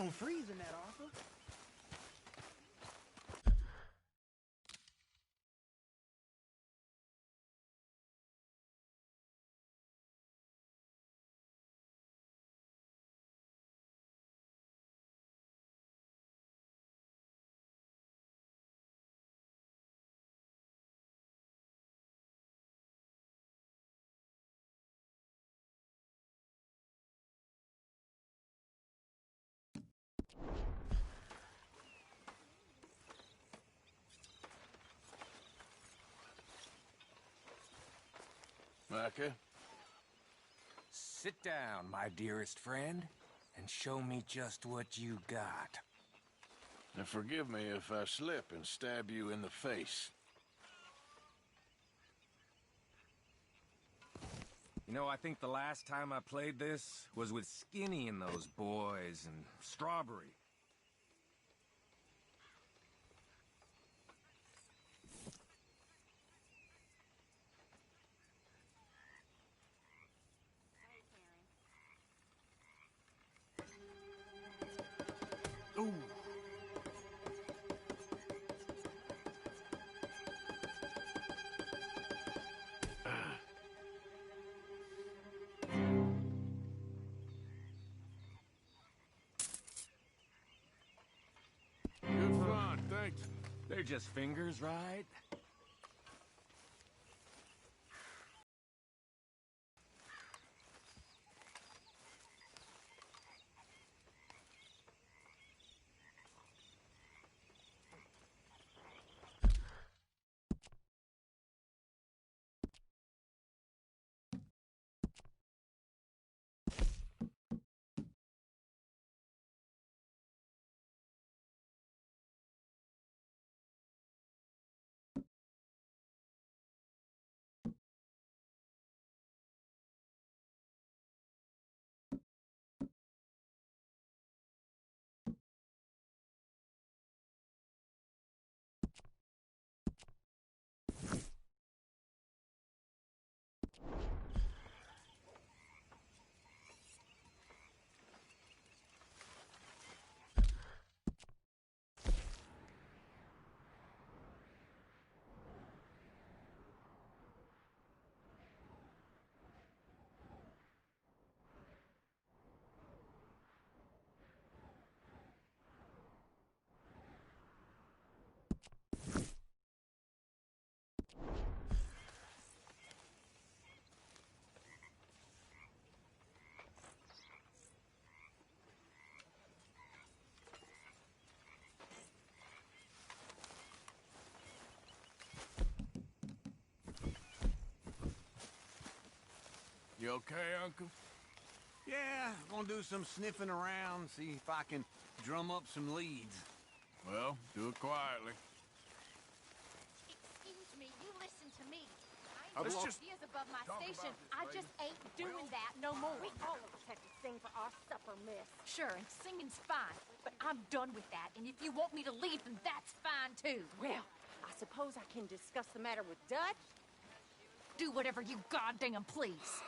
on freezing that, Arthur. Micah? Sit down, my dearest friend, and show me just what you got. Now forgive me if I slip and stab you in the face. You know, I think the last time I played this was with Skinny and those boys and Strawberry. Ooh. Good fun, thanks. They're just fingers, right? You okay, Uncle? Yeah, gonna do some sniffing around, see if I can drum up some leads. Well, do it quietly. Excuse me, you listen to me. I Let's know just ideas above my talk station. about this, I just ain't doing that no more. We all of us have to sing for our supper, miss. Sure, and singing's fine, but I'm done with that. And if you want me to leave, then that's fine too. Well, I suppose I can discuss the matter with Dutch. Do whatever you goddamn please.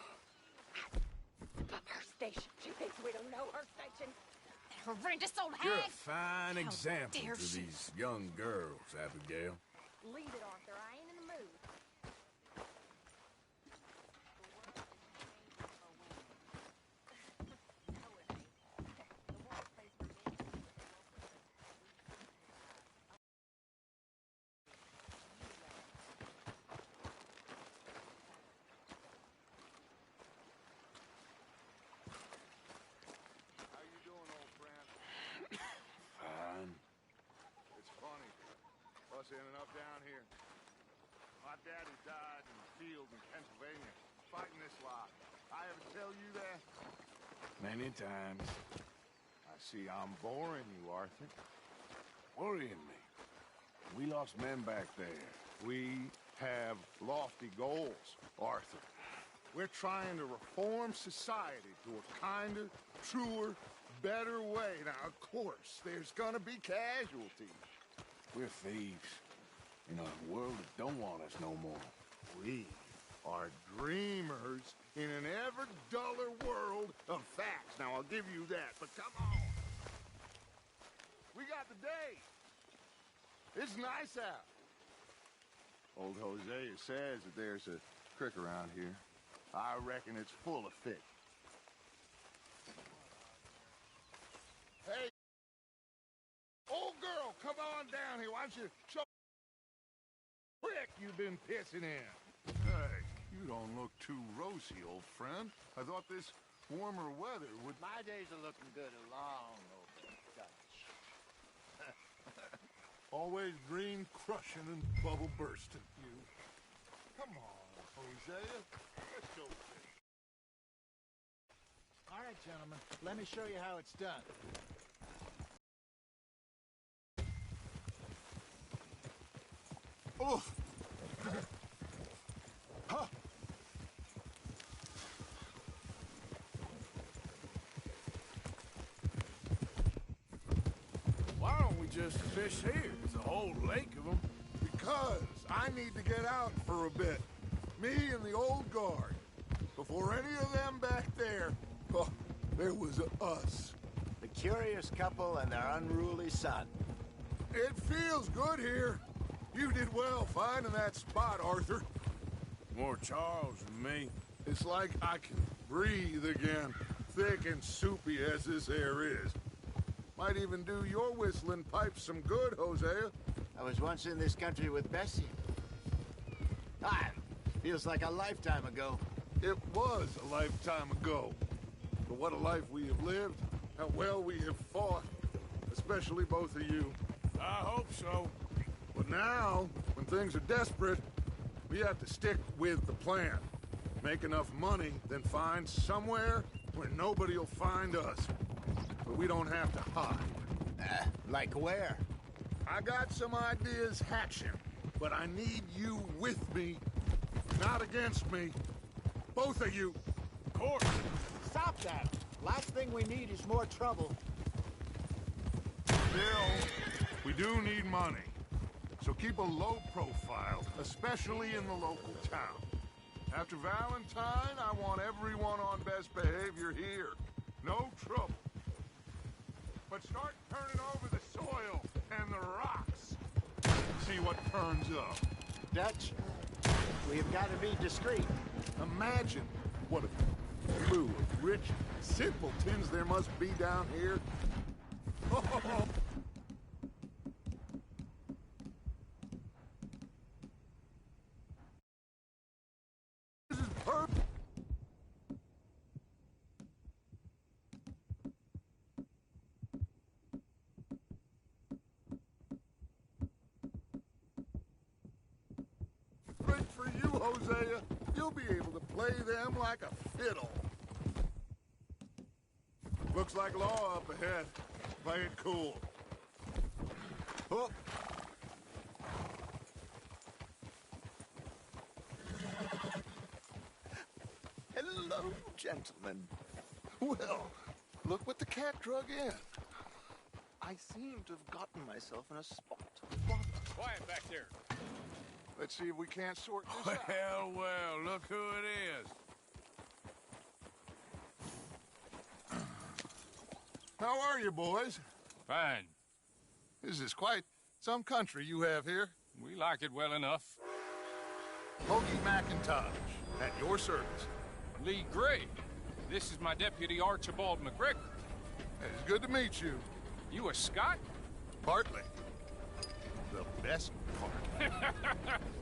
Above her station. She thinks we don't know her station. That horrendous old hag! You're a fine How example dare to she. these young girls, Abigail. Leave it, Arthur. I ain't in the mood. How you doing, old friend? Fine. It's funny, us ending up down here. My daddy died in the field in Pennsylvania, fighting this lot. I ever tell you that? Many times. I see I'm boring you, Arthur. Worrying me. We lost men back there. We have lofty goals, Arthur. We're trying to reform society to a kinder, truer, better way. Now, of course, there's gonna be casualties. We're thieves. In a world that don't want us no more. We are dreamers in an ever duller world of facts. Now, I'll give you that, but come on. We got the day. It's nice out. Old Hosea says that there's a creek around here. I reckon it's full of fish. Hey, old girl, come on down here. Why don't you show the creek you've been pissing in? Hey, you don't look too rosy, old friend. I thought this warmer weather would... My days are looking good along over Dutch. Always green crushing and bubble bursting, you. Come on, Hosea. Let's go fish. All right, gentlemen, let me show you how it's done. Oh! Huh. Why don't we just fish here? There's a whole lake of them. Because I need to get out for a bit. Me and the old guard. Before any of them back there, oh, there was us. The curious couple and their unruly son. It feels good here. You did well finding that spot, Arthur. More Charles than me. It's like I can breathe again, thick and soupy as this air is. Might even do your whistling pipes some good, Hosea. I was once in this country with Bessie. Feels like a lifetime ago. It was a lifetime ago. But what a life we have lived, how well we have fought, especially both of you. I hope so. But now, when things are desperate, we have to stick with the plan. Make enough money, then find somewhere where nobody will find us. But we don't have to hide. Like where? I got some ideas hatching, but I need you with me, not against me. Both of you. Of course. Stop that. Last thing we need is more trouble. Still, we do need money. So keep a low profile, especially in the local town. After Valentine, I want everyone on best behavior here. No trouble. But start turning over the soil and the rocks. See what turns up. Dutch, we've got to be discreet. Imagine what a crew of rich simpletons there must be down here. This is perfect. Great for you, Hosea. You'll be able to play them like a fiddle. Looks like law up ahead. Play it cool. Hook. Hello, gentlemen. Well, look what the cat drug in. I seem to have gotten myself in a spot. Quiet back there. Let's see if we can't sort this out. Well, look who it is. How are you, boys? Fine. This is quite some country you have here. We like it well enough. Hoagie McIntosh, at your service. Lee Gray. This is my deputy, Archibald McGregor. It's good to meet you. You a Scot? Partly. The best part.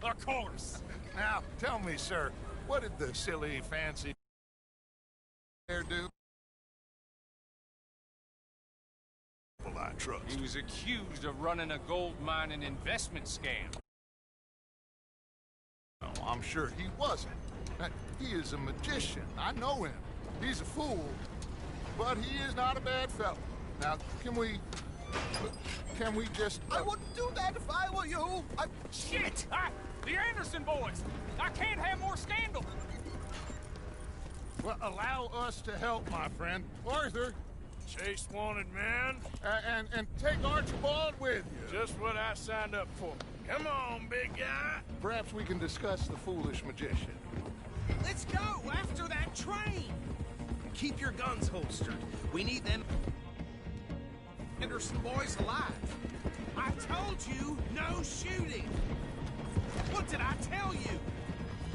Of course. Now, tell me, sir, what did the silly, fancy there do? Well, I trust. He was accused of running a gold mining investment scam. Oh, I'm sure he wasn't. He is a magician. I know him. He's a fool, but he is not a bad fellow. Now, can we just... I wouldn't do that if I were you. Shit! The Anderson boys! I can't have more scandal! Well, allow us to help, my friend. Arthur, Chase wanted man. and take Archibald with you. Just what I signed up for. Come on, big guy. Perhaps we can discuss the foolish magician. Let's go after that train! Keep your guns holstered. We need them. Anderson boys alive. I told you, no shooting. What did I tell you?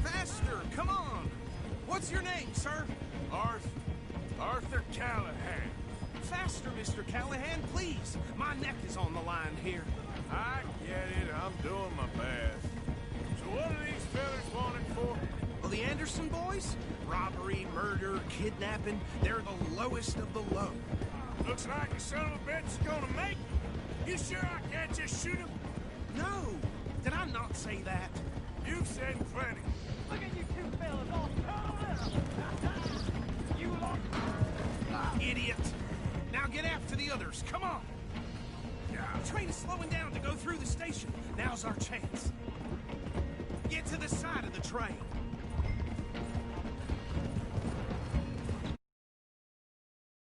Faster, come on. What's your name, sir? Arthur Callahan. Faster, Mr. Callahan, please. My neck is on the line here. I get it. I'm doing my best. So what are these fellas wanted for? Well, the Anderson boys? Robbery, murder, kidnapping. They're the lowest of the low. Looks like the son of a bitch is gonna make it. You sure I can't just shoot him? No. Did I not say that? You've said plenty. Look at you two fellas all You lost. Idiot. Now get after the others. Come on. The train is slowing down to go through the station. Now's our chance. Get to the side of the train.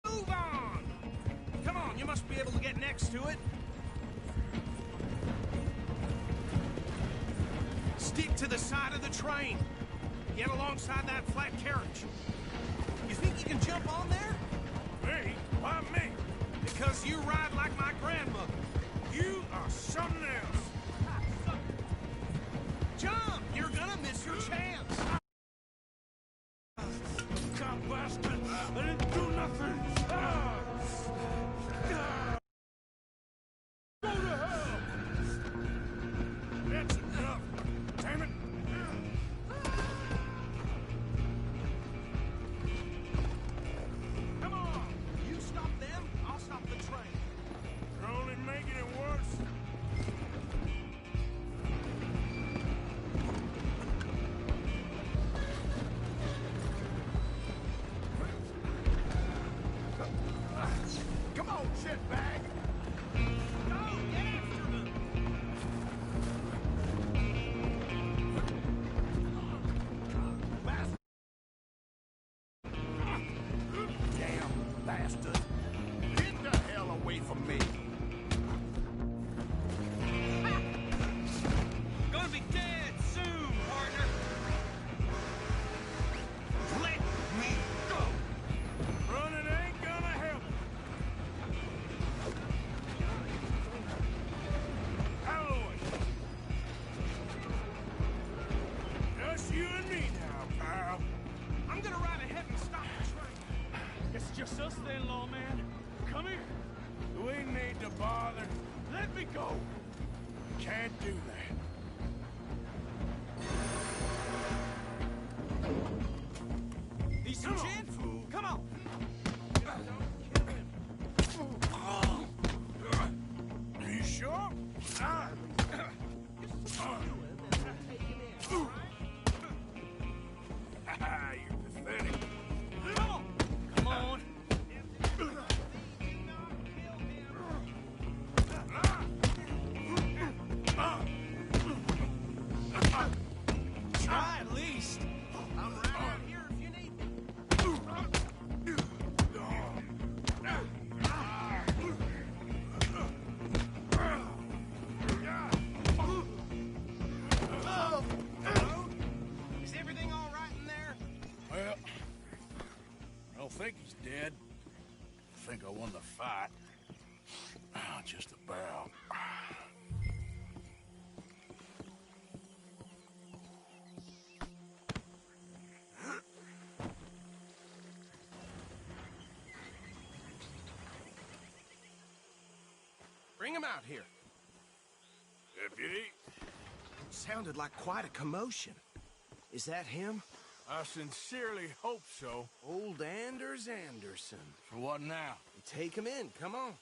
Move on! Come on, you must be able to get next to it. Stick to the side of the train. Get alongside that flat carriage. You think you can jump on there? Me? Why me? Because you ride like my grandmother. You are something else. Jump! You're gonna miss your chance. God bastard! I didn't do nothing! Go to hell! That's enough! Damn it! Come on! You stop them, I'll stop the train. You're only making it worse. Come on, shitbag! Go, get after them! Damn bastard! Get the hell away from me! Gonna be dead soon, partner! Let me go! Running ain't gonna help. Alloy! Just you and me now, pal. I'm gonna ride ahead and stop the train. It's just us then, lawman. Come here. Do we need to bother? Let me go. Can't do that. Need some Come on, gin? fool. Come on! You sure? Ah. You're pathetic. Come on! Come on. Try at least. I'm right out here if you need me. Hello? Is everything all right in there? Well, I don't think he's dead. I think I won the fight. Just about. Bring him out here. Deputy, Sounded like quite a commotion. Is that him? I sincerely hope so. Old Anders Anderson. For what now? Take him in, come on.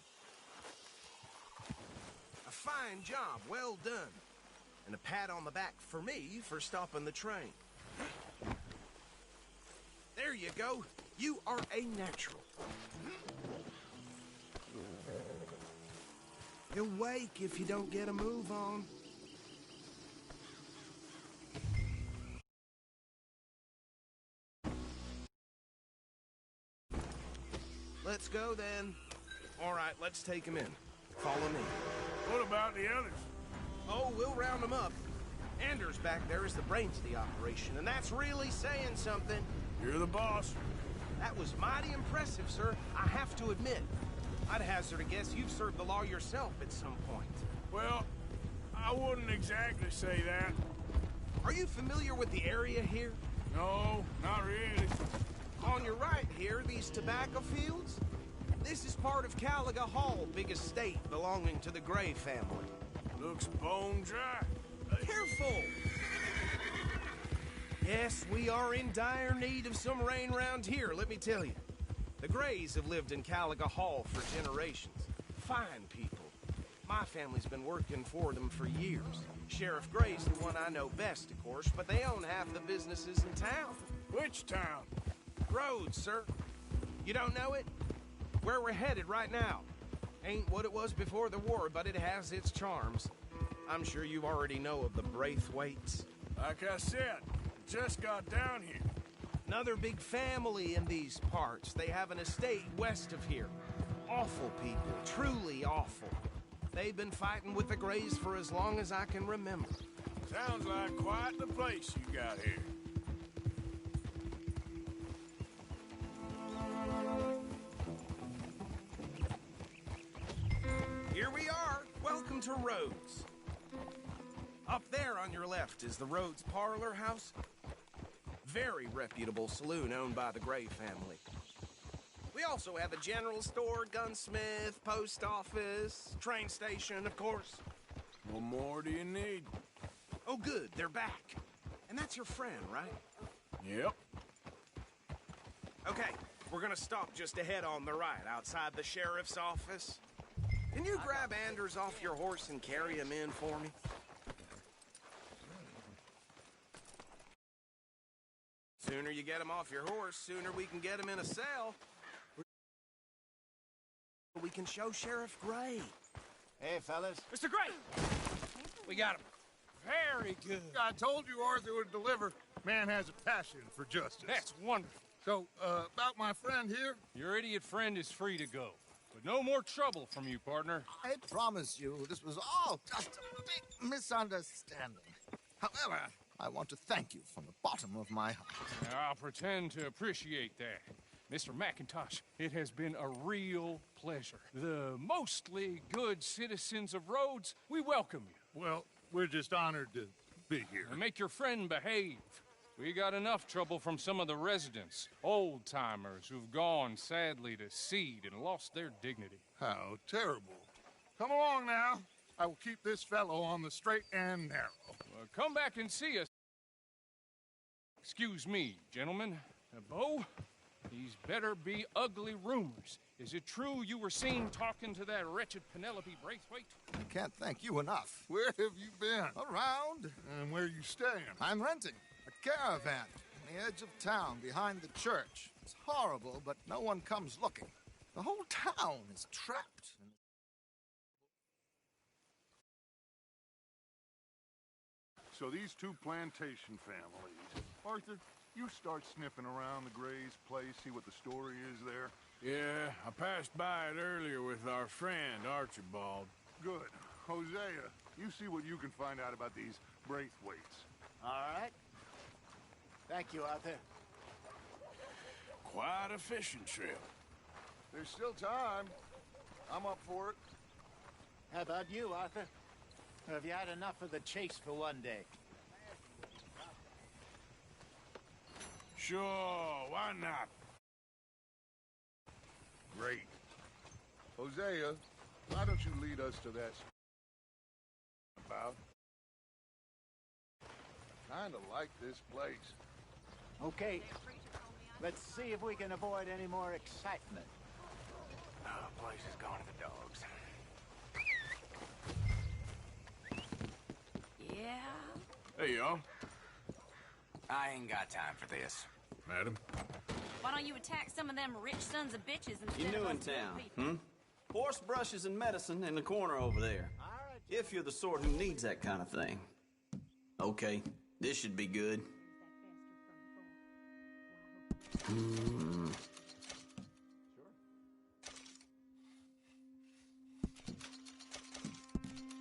A fine job, well done. And a pat on the back for me for stopping the train. There you go. You are a natural. He'll wake if you don't get a move on. Let's go then. All right, let's take him in. Follow me. What about the others? Oh, we'll round them up. Anders back there is the brains of the operation, and that's really saying something. You're the boss. That was mighty impressive, sir. I have to admit. I'd hazard a guess you've served the law yourself at some point. Well, I wouldn't exactly say that. Are you familiar with the area here? No, not really. On your right here, these tobacco fields? This is part of Caliga Hall, big estate belonging to the Gray family. Looks bone dry. Careful! Yes, we are in dire need of some rain around here, let me tell you. The Grays have lived in Caliga Hall for generations. Fine people. My family's been working for them for years. Sheriff Gray's the one I know best, of course, but they own half the businesses in town. Which town? Rhodes, sir. You don't know it? Where we're headed right now. Ain't what it was before the war, but it has its charms. I'm sure you already know of the Braithwaites. Like I said, just got down here. Another big family in these parts. They have an estate west of here. Awful people, truly awful. They've been fighting with the Grays for as long as I can remember. Sounds like quite the place you got here. Here we are. Welcome to Rhodes. Up there on your left is the Rhodes Parlor House. Very reputable saloon owned by the Gray family. We also have a general store, gunsmith, post office, train station, of course. What more do you need? Oh, good, they're back. And that's your friend, right? Yep. Okay, we're gonna stop just ahead on the right, outside the sheriff's office. Can you grab Anders off your horse and carry him in for me? Sooner you get him off your horse, sooner we can get him in a cell. We can show Sheriff Gray. Hey, fellas. Mr. Gray! We got him. Very good. I told you Arthur would deliver. Man has a passion for justice. That's wonderful. So, about my friend here? Your idiot friend is free to go. But no more trouble from you, partner. I promise you, this was all just a big misunderstanding. However, I want to thank you from the bottom of my heart. I'll pretend to appreciate that. Mr. McIntosh, it has been a real pleasure. The mostly good citizens of Rhodes, we welcome you. Well, we're just honored to be here. And make your friend behave. We got enough trouble from some of the residents, old-timers who've gone, sadly, to seed and lost their dignity. How terrible. Come along now. I will keep this fellow on the straight and narrow. Come back and see us. Excuse me, gentlemen. Bo, these better be ugly rumors. Is it true you were seen talking to that wretched Penelope Braithwaite? I can't thank you enough. Where have you been? Around. And where you staying? I'm renting a caravan on the edge of town behind the church. It's horrible, but no one comes looking. The whole town is trapped. So these two plantation families. Arthur, you start sniffing around the Gray's place, see what the story is there. Yeah, I passed by it earlier with our friend, Archibald. Good. Hosea, you see what you can find out about these Braithwaites. All right. Thank you, Arthur. Quite a fishing trip. There's still time. I'm up for it. How about you, Arthur? Or have you had enough of the chase for one day? Sure, why not? Great. Hosea, why don't you lead us to that about? I kinda like this place. Okay. Let's see if we can avoid any more excitement. Oh, place is going to the dogs. Yeah? Hey, y'all. I ain't got time for this. Madam. Why don't you attack some of them rich sons of bitches instead You new of in us good town, people? Horse brushes and medicine in the corner over there. All right. If you're the sort who needs that kind of thing. Okay, this should be good.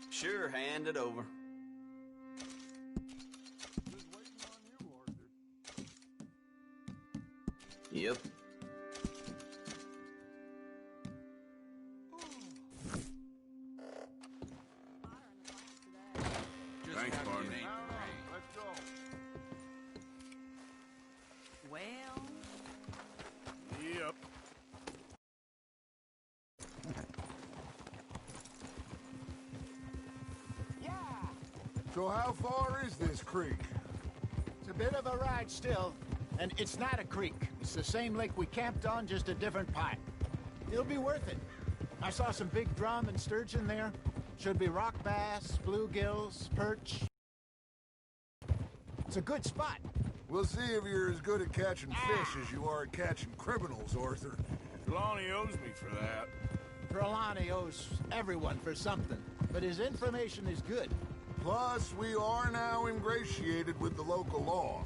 Sure, hand it over. Just waiting on you, Arthur. Yep. So how far is this creek? It's a bit of a ride still, and it's not a creek. It's the same lake we camped on, just a different pipe. It'll be worth it. I saw some big drum and sturgeon there. Should be rock bass, bluegills, perch. It's a good spot. We'll see if you're as good at catching fish as you are at catching criminals, Arthur. Trelawney owes me for that. Trelawney owes everyone for something, but his information is good. Plus, we are now ingratiated with the local law.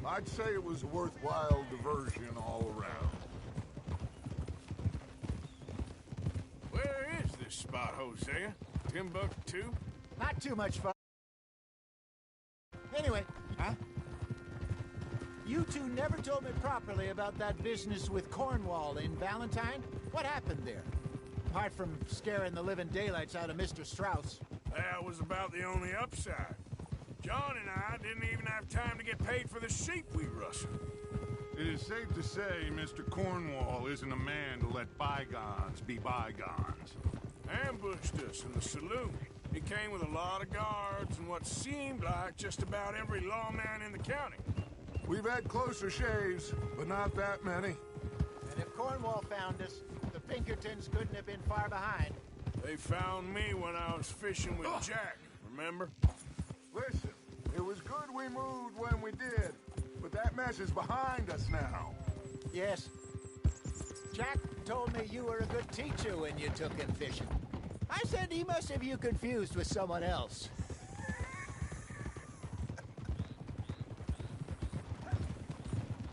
I'd say it was a worthwhile diversion all around. Where is this spot, Hosea? Timbuktu? Not too much fun. Anyway, you two never told me properly about that business with Cornwall in Valentine. What happened there? Apart from scaring the living daylights out of Mr. Strauss. That was about the only upside. John and I didn't even have time to get paid for the sheep we rustled. It is safe to say Mr. Cornwall isn't a man to let bygones be bygones. Ambushed us in the saloon. He came with a lot of guards and what seemed like just about every lawman in the county. We've had closer shaves, but not that many. And if Cornwall found us, the Pinkertons couldn't have been far behind. They found me when I was fishing with Jack, remember? Listen, it was good we moved when we did, but that mess is behind us now. Yes. Jack told me you were a good teacher when you took him fishing. I said he must have you confused with someone else.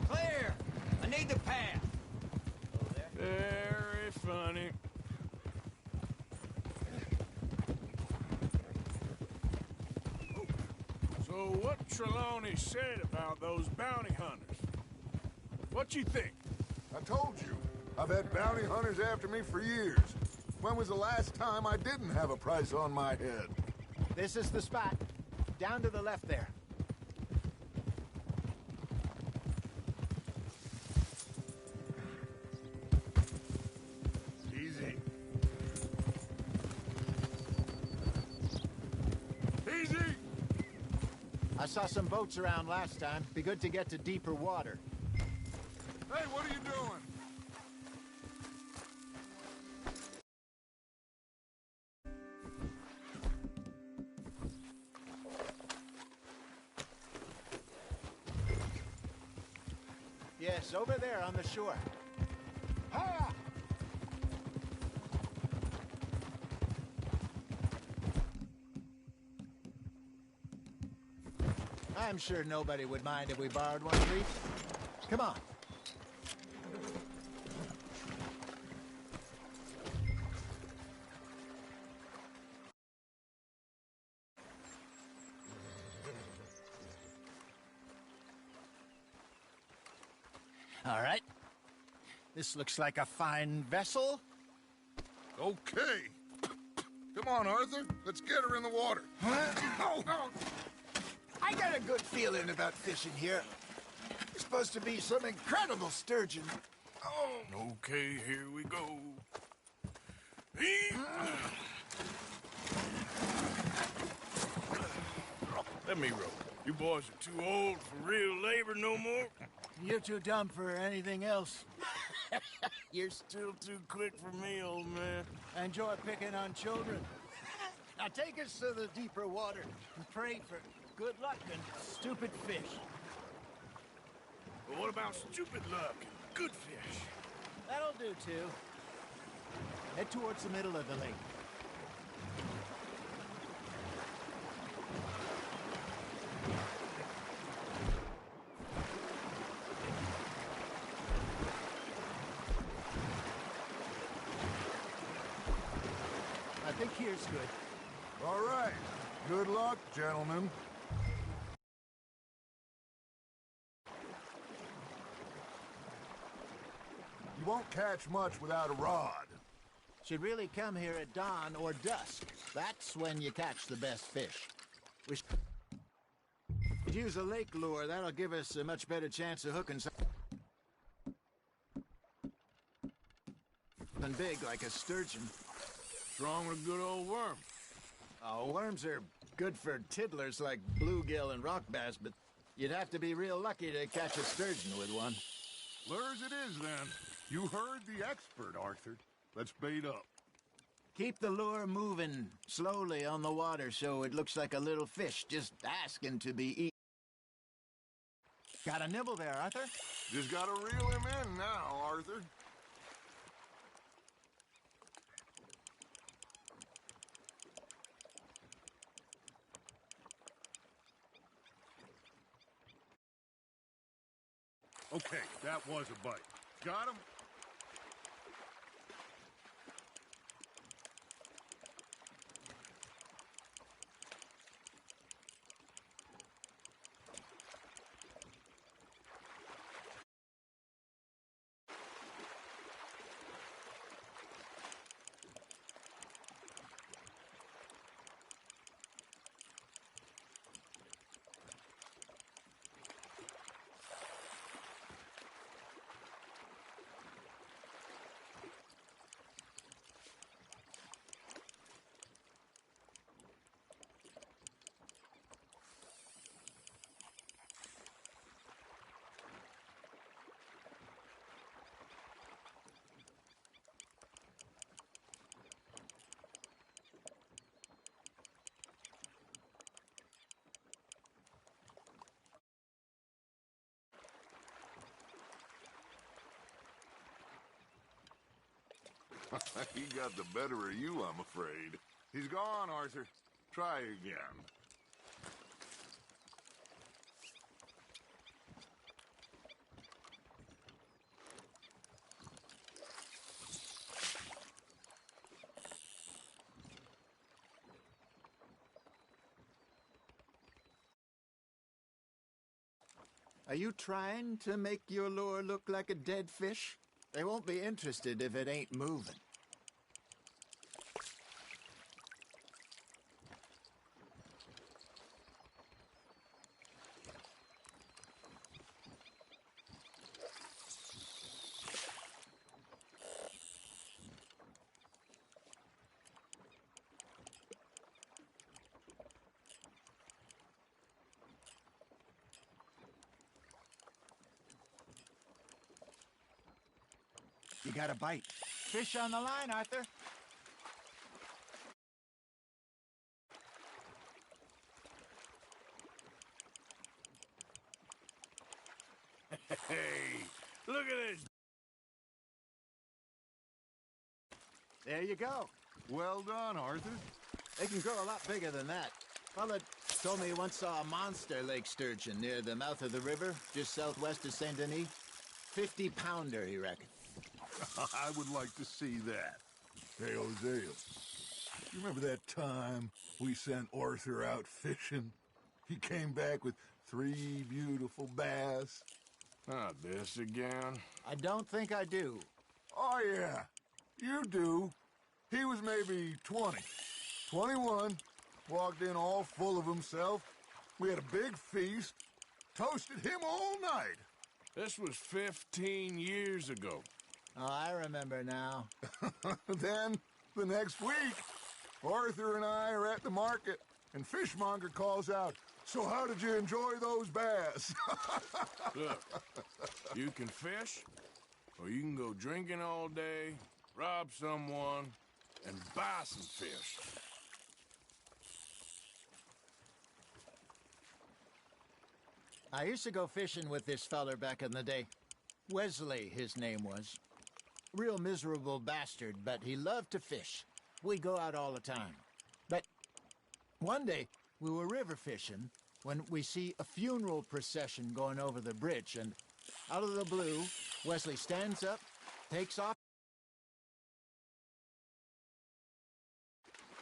Clear! I need the path. Very funny. So what Trelawney said about those bounty hunters? What you think? I told you, I've had bounty hunters after me for years. When was the last time I didn't have a price on my head? This is the spot. Down to the left there. Easy. Easy! I saw some boats around last time. Be good to get to deeper water. Hey, what are you doing? Yes, over there on the shore. Hiya! I'm sure nobody would mind if we borrowed one of these. Come on. All right. This looks like a fine vessel. Okay. Come on, Arthur. Let's get her in the water. Oh. I got a good feeling about fishing here. There's supposed to be some incredible sturgeon. Oh. Okay, here we go. Let me row. You boys are too old for real labor no more. You're too dumb for anything else. You're still too quick for me, old man. I enjoy picking on children. Now take us to the deeper water and pray for good luck and stupid fish. But what about stupid luck and good fish? That'll do, too. Head towards the middle of the lake. I think here's good. All right. Good luck, gentlemen. You won't catch much without a rod. Should really come here at dawn or dusk. That's when you catch the best fish. We should use a lake lure. That'll give us a much better chance of hooking something big like a sturgeon. Wrong with good old worm. Oh, worms are good for tiddlers like bluegill and rock bass, but you'd have to be real lucky to catch a sturgeon with one. Lures it is, then. You heard the expert, Arthur. Let's bait up. Keep the lure moving slowly on the water so it looks like a little fish just asking to be eaten. Got a nibble there, Arthur? Just gotta reel him in now, Arthur. Okay, that was a bite. Got him? He got the better of you, I'm afraid. He's gone, Arthur. Try again. Are you trying to make your lure look like a dead fish? They won't be interested if it ain't moving. You got a bite. Fish on the line, Arthur. Hey, look at this. There you go. Well done, Arthur. They can grow a lot bigger than that. Fella told me he once saw a monster lake sturgeon near the mouth of the river, just southwest of Saint Denis. 50-pounder, he reckoned. I would like to see that. Hey, Hosea, you remember that time we sent Arthur out fishing? He came back with 3 beautiful bass. Not this again. I don't think I do. Oh, yeah, you do. He was maybe 20, 21, walked in all full of himself. We had a big feast, toasted him all night. This was 15 years ago. Oh, I remember now. Then, the next week, Arthur and I are at the market, and Fishmonger calls out, "So how did you enjoy those bass?" Look, you can fish, or you can go drinking all day, rob someone, and buy some fish. I used to go fishing with this feller back in the day. Wesley, his name was. Real miserable bastard, but he loved to fish. We go out all the time. But one day, we were river fishing when we see a funeral procession going over the bridge, and out of the blue, Wesley stands up, takes off,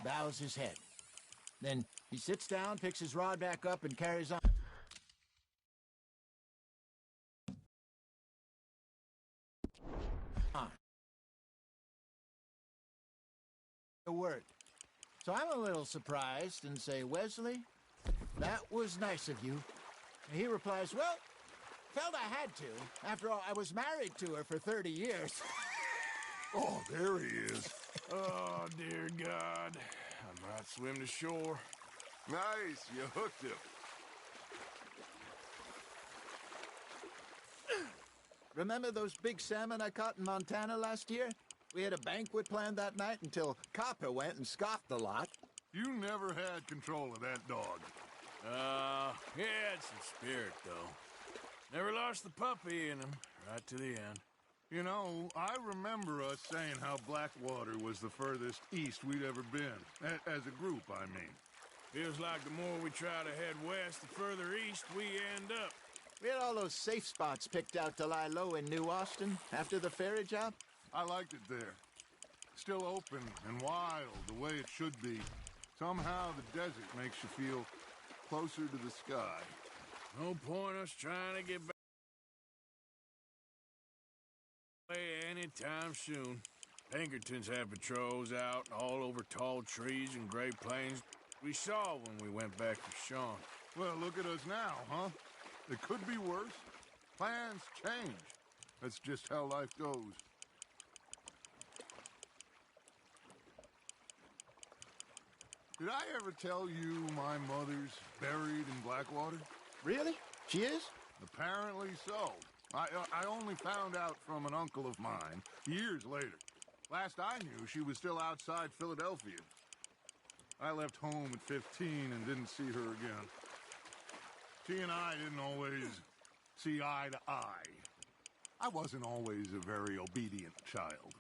bows his head. Then he sits down, picks his rod back up, and carries on. A word. So I'm a little surprised and say, "Wesley, that was nice of you." And he replies, "Well, felt I had to. After all, I was married to her for 30 years. Oh, there he is. Oh, dear God. I might swim to shore. Nice, you hooked him. Remember those big salmon I caught in Montana last year? We had a banquet planned that night until Copper went and scoffed the lot. You never had control of that dog. He had some spirit, though. Never lost the puppy in him, right to the end. You know, I remember us saying how Blackwater was the furthest east we'd ever been. As a group, I mean. Feels like the more we try to head west, the further east we end up. We had all those safe spots picked out to lie low in New Austin after the ferry job. I liked it there. Still open and wild, the way it should be. Somehow the desert makes you feel closer to the sky. No point us trying to get back away anytime soon. Pinkertons have patrols out all over tall trees and Great Plains. We saw when we went back to Sean. Well, look at us now, huh? It could be worse. Plans change. That's just how life goes. Did I ever tell you my mother's buried in Blackwater? Really? She is? Apparently so. I only found out from an uncle of mine years later. Last I knew, she was still outside Philadelphia. I left home at 15 and didn't see her again. She and I didn't always see eye to eye. I wasn't always a very obedient child.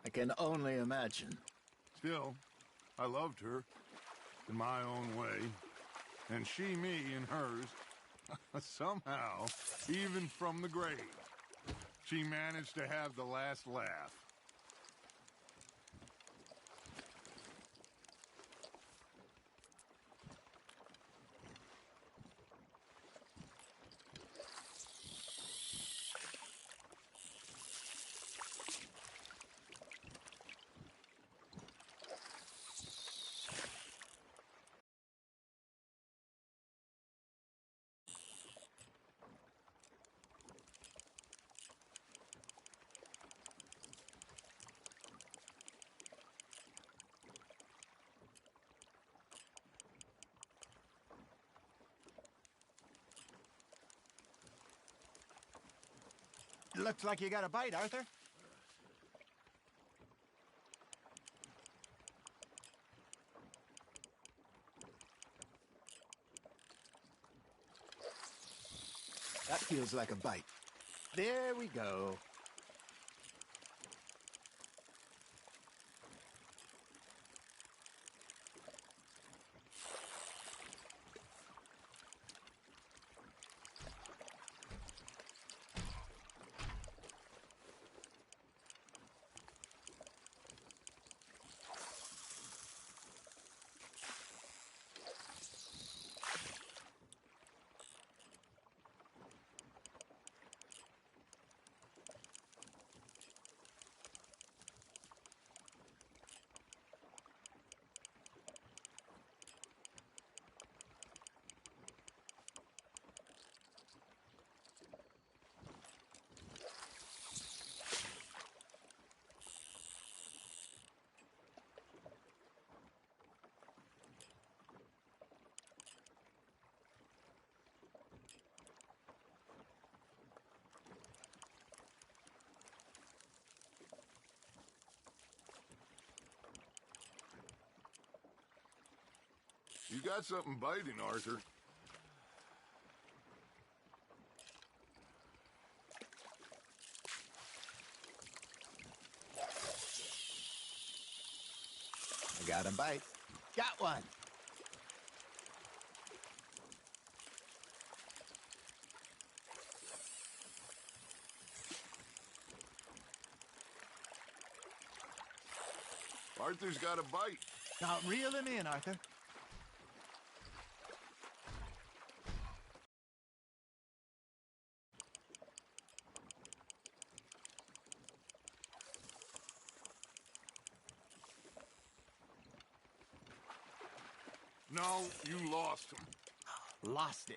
I can only imagine. Still, I loved her in my own way, and she me in hers. Somehow, even from the grave, she managed to have the last laugh. Looks like you got a bite, Arthur. That feels like a bite. There we go. You got something biting, Arthur. I got a bite. Got one. Arthur's got a bite. Now reel him in, Arthur. No, you lost him. Lost it.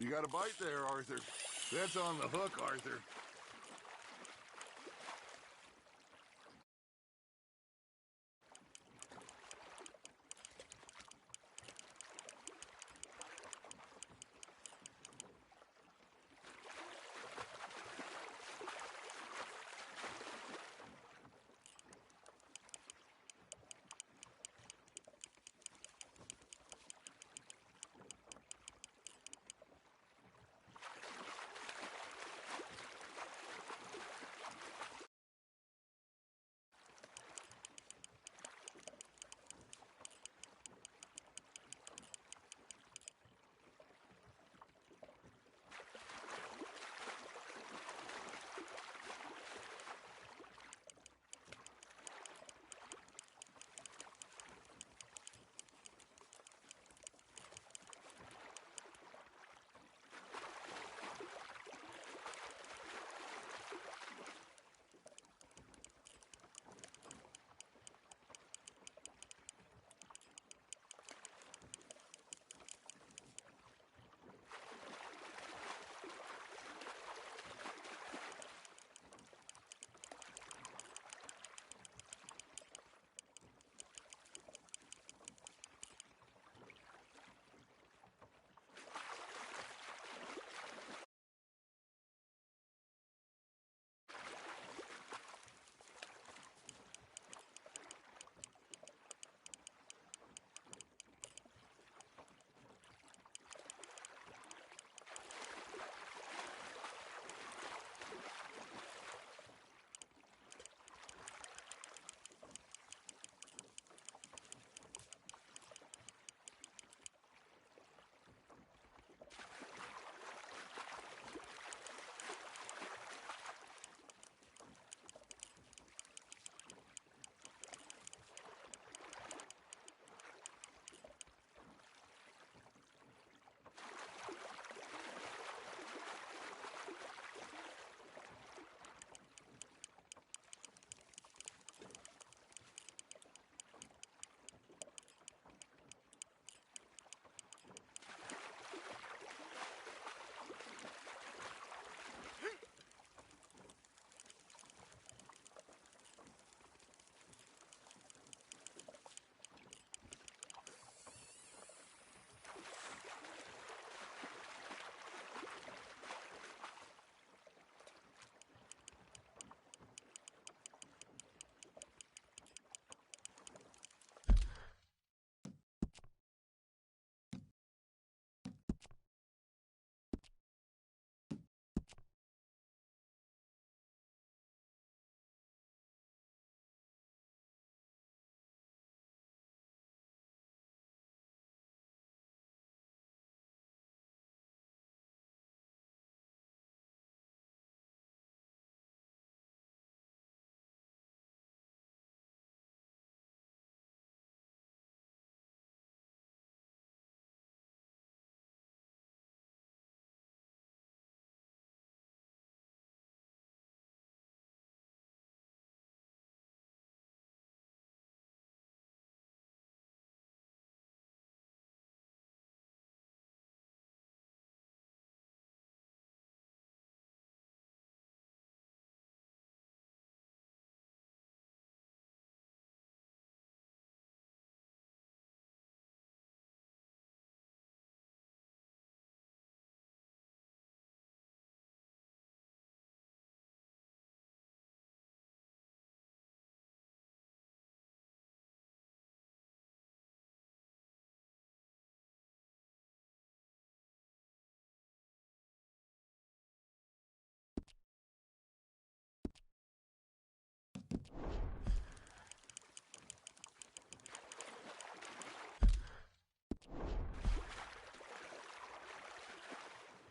You got a bite there, Arthur. That's on the hook, Arthur.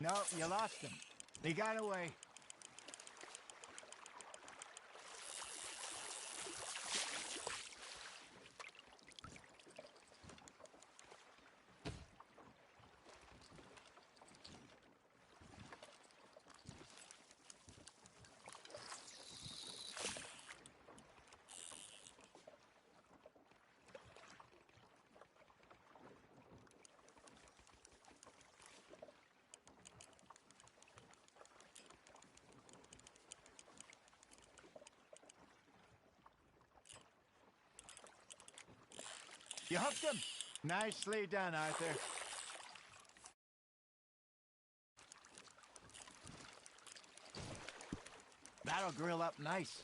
No, you lost him. He got away. You hooked him. Nicely done, Arthur. That'll grill up nice.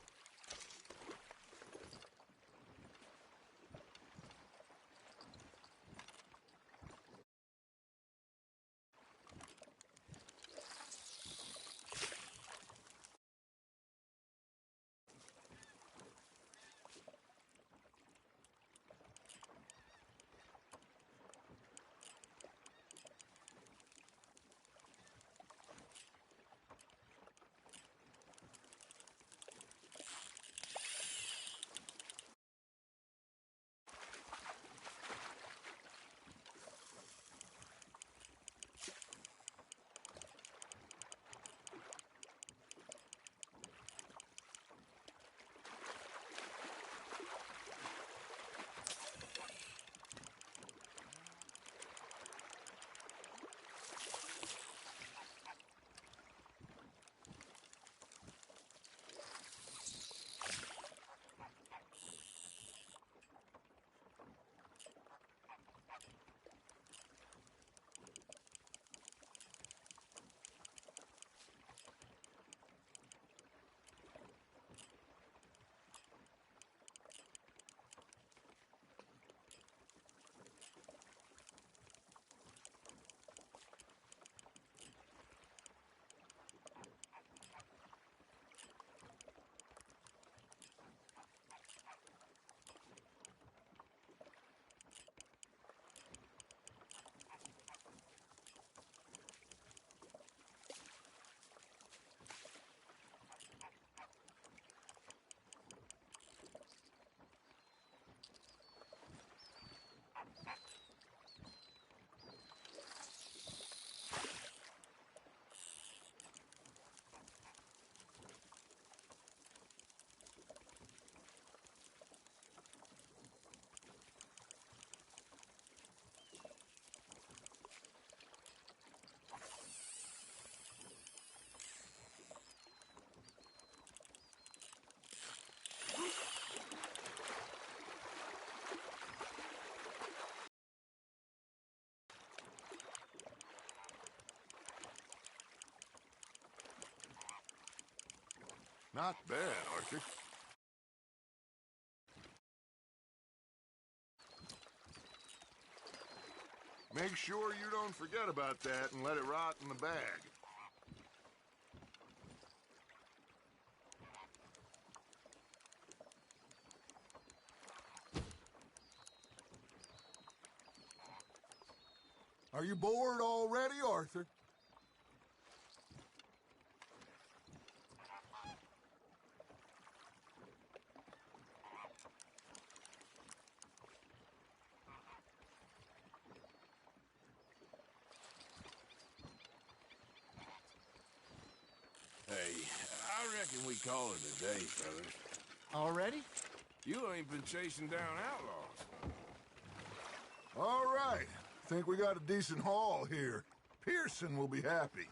Not bad, Arthur. Make sure you don't forget about that and let it rot in the bag. Are you bored already, Arthur? Hey, I reckon we call it a day, fellas. Already? You ain't been chasing down outlaws. All right. Think we got a decent haul here. Pearson will be happy.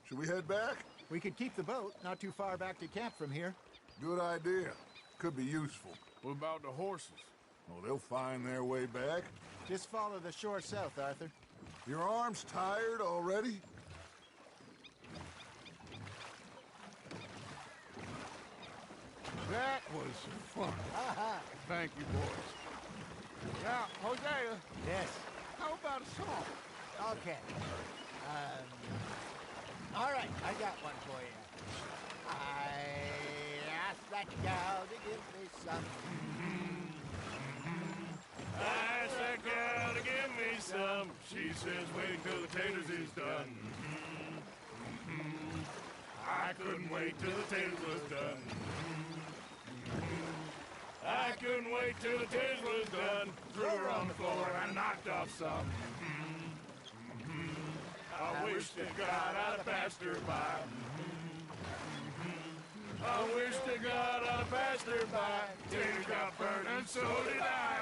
Should we head back? We could keep the boat not too far back to camp from here. Good idea. Could be useful. What about the horses? Oh, they'll find their way back. Just follow the shore south, Arthur. Your arms tired already? That was fun. Thank you, boys. Now, Hosea, Yes. how about a song? Okay. All right, I got one for you. I asked that gal to give me some. I asked that gal to give me some. She says wait till the taters is done. I couldn't wait till the taters was done. I couldn't wait till the taters was done. Threw her on the floor and knocked off some. I wish to God I'd have passed her by. I wish to God I'd have passed her by. Taters got burned and so did I.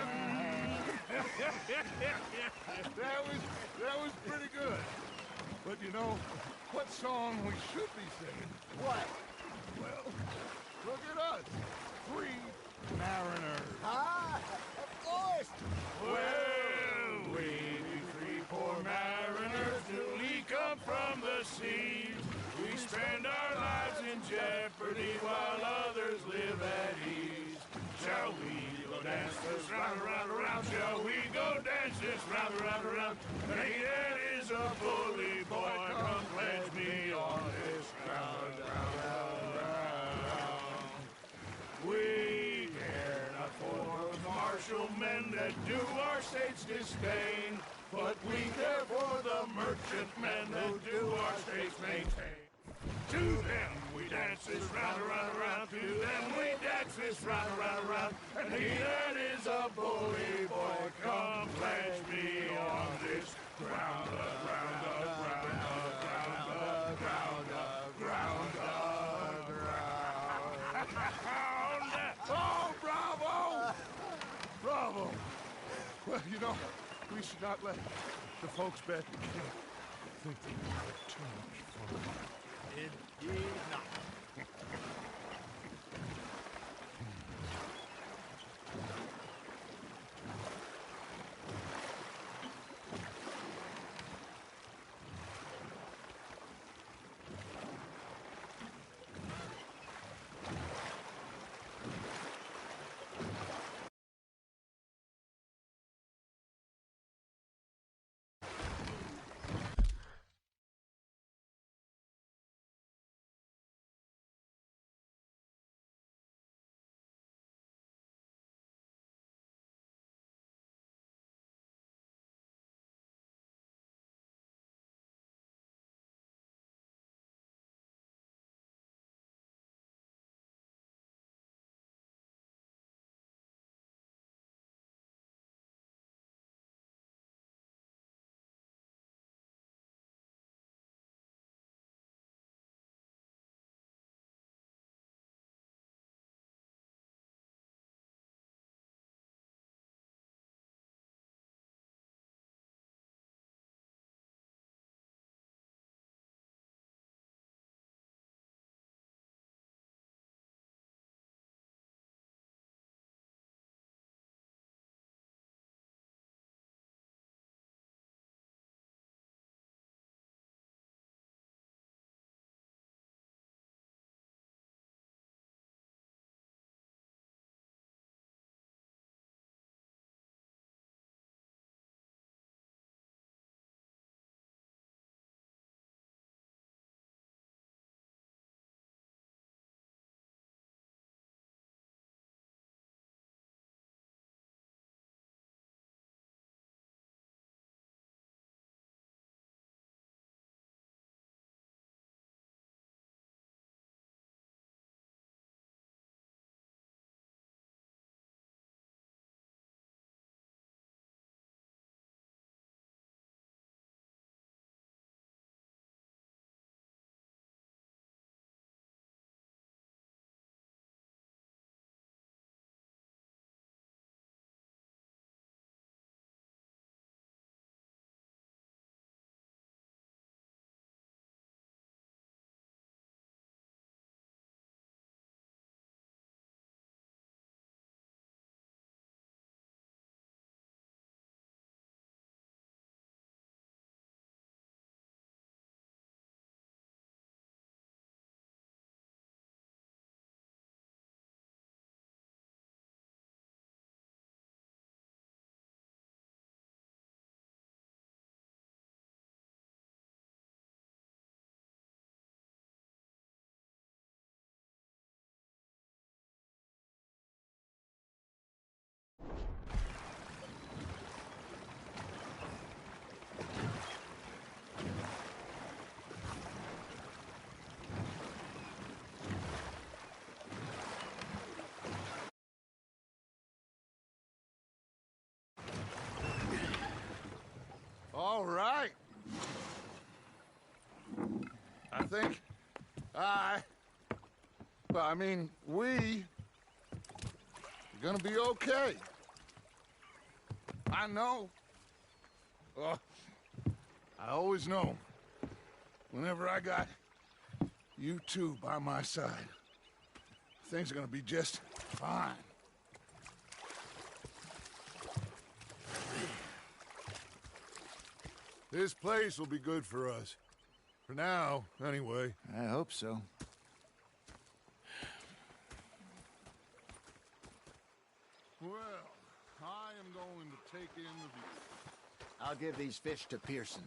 That was pretty good. But you know, what song we should be singing? What? Well, look at us. Free Mariner. Ah, of course. Well, we three poor mariners, newly come from the seas. We spend our lives in jeopardy while others live at ease. Shall we go dance this round, around, around? Shall we go dance this round, around, around? And he that is a bully boy, come pledge me on this round, round, round, round. We care not for the martial men that do our state's disdain, but we care for the merchantmen that do our state's maintain. To them we dance this round, around, around. To them we dance this round, around, around. And he that is a bully boy, come pledge me on this ground, ground, ground, ground, ground, ground, ground. Oh, bravo! Bravo! Well, you know, we should not let the folks back at the camp think that we have too much fun. Indeed not. All right. I think we are gonna be okay. I know. I always know. Whenever I got you two by my side, things are gonna be just fine. This place will be good for us. For now, anyway. I hope so. Well, I am going to take in the view. I'll give these fish to Pearson.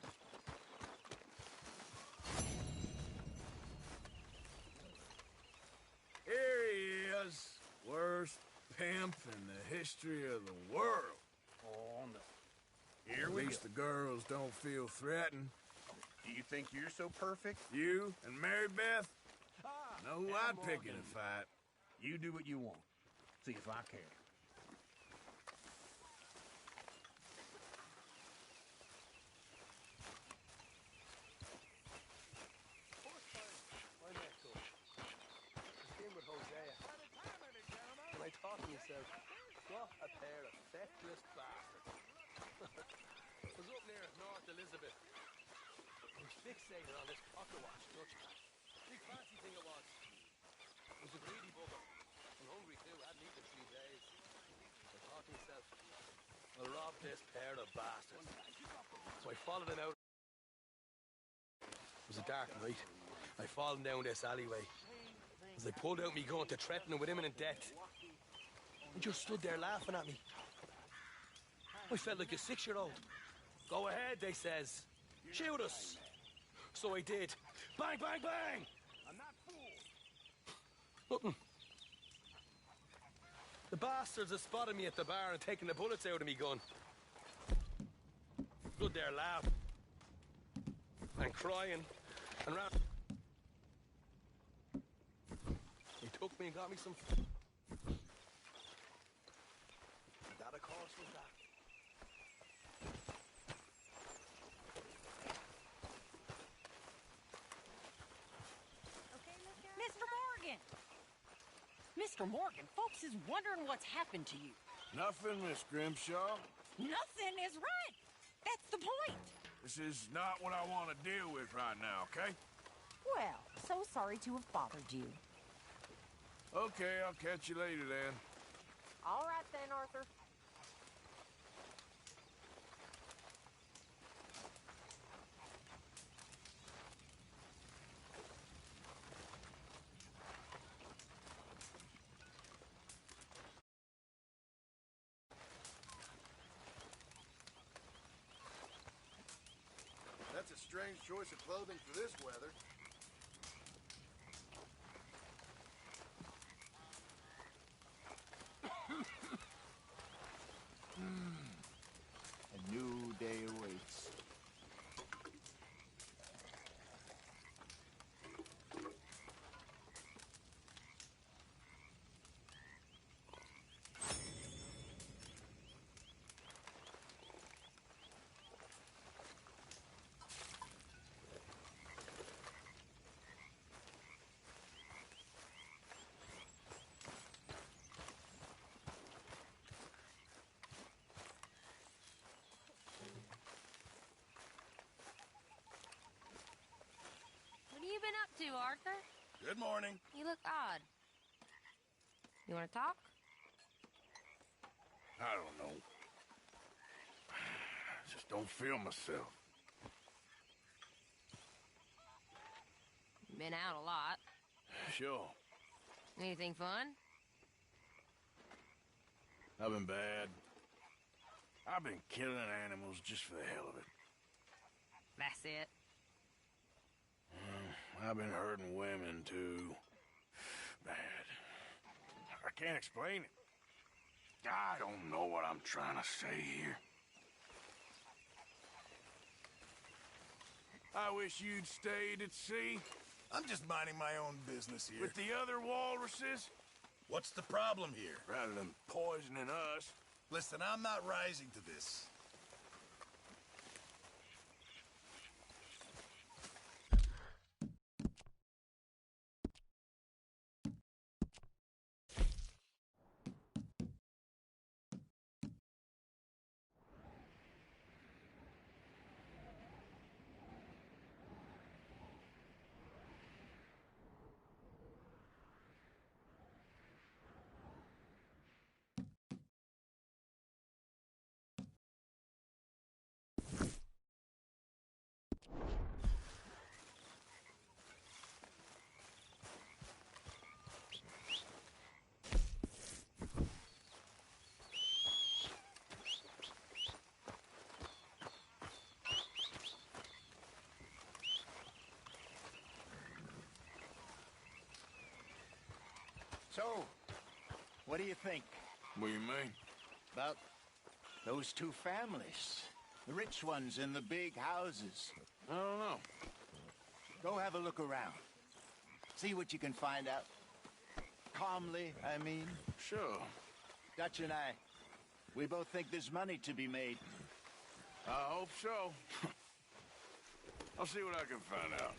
Here he is. Worst pimp in the history of the world. Oh, no. At least the girls don't feel threatened. Do you think you're so perfect? You and Mary Beth? Know who I'd pick in a fight. You do what you want. See if I care. And I thought to myself, what a pair of feckless bastards. I was up near North Elizabeth. I was fixated on this pocket watch Dutch man. Big fancy thing it was. It was a greedy bugger. I'm hungry too, hadn't eaten in 3 days. I thought to myself, I'll rob this pair of bastards. So I followed them out. It was a dark night. I followed down this alleyway. As I pulled out me gun to threaten him with imminent death. He just stood there laughing at me. I felt like a 6-year-old. Go ahead, they says. Shoot us. So I did. Bang, bang, bang! I'm not fooled. Nothing. The bastards had spotted me at the bar and taken the bullets out of me gun. Stood there laughing. And crying. And ran. He took me and got me some... That, of course, was that. Mr. Morgan! Mr. Morgan, folks is wondering what's happened to you. Nothing, Miss Grimshaw. Nothing is right. That's the point. This is not what I want to deal with right now, okay? Well, so sorry to have bothered you. Okay, I'll catch you later then. All right then, Arthur. That's a strange choice of clothing for this weather. A new day awaits. What have you been up to, Arthur? Good morning. You look odd. You want to talk? I don't know. I just don't feel myself. Been out a lot. Sure. Anything fun? I've been bad. I've been killing animals just for the hell of it. That's it. I've been hurting women, too. Bad. I can't explain it. I don't know what I'm trying to say here. I wish you'd stayed at sea. I'm just minding my own business here. With the other walruses? What's the problem here? Rather than poisoning us. Listen, I'm not rising to this. So, what do you think? What do you mean? About those two families. The rich ones in the big houses. I don't know. Go have a look around. See what you can find out. Calmly, I mean. Sure. Dutch and I, we both think there's money to be made. I hope so. I'll see what I can find out.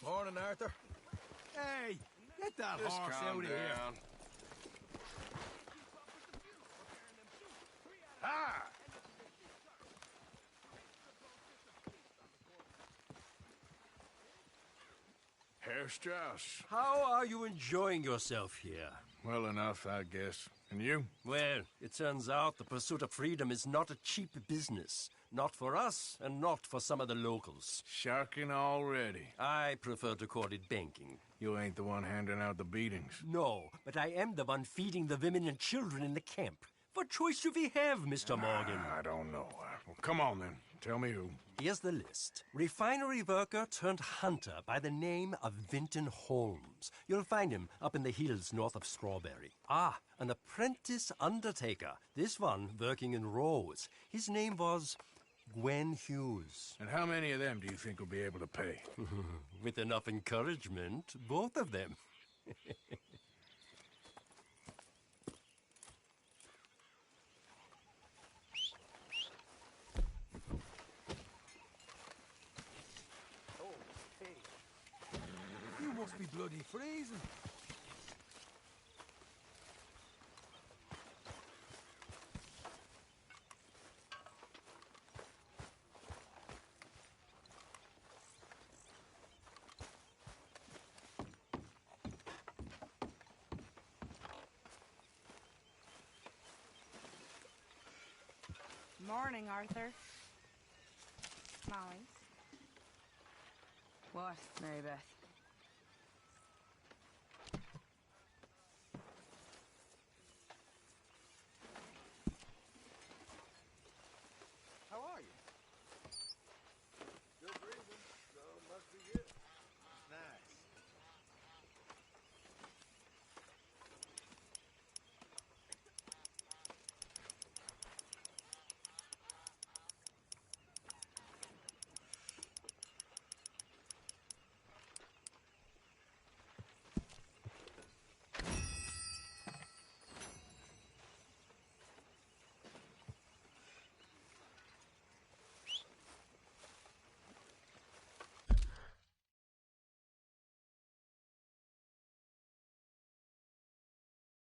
Morning, Arthur. Hey, get that Just horse calm out of here. down. Ah! Herr Strauss. How are you enjoying yourself here? Well enough, I guess. And you? Well, it turns out the pursuit of freedom is not a cheap business. Not for us, and not for some of the locals. Sharking already. I prefer to call it banking. You ain't the one handing out the beatings. No, but I am the one feeding the women and children in the camp. What choice do we have, Mr. Morgan? I don't know. Well, come on, then. Tell me who. Here's the list. Refinery worker turned hunter by the name of Vinton Holmes. You'll find him up in the hills north of Strawberry. Ah, an apprentice undertaker. This one working in Rose. His name was Gwen Hughes. And how many of them do you think will be able to pay? With enough encouragement, both of them. You must be bloody freezing. Morning, Arthur. Molly. What, Mary Beth?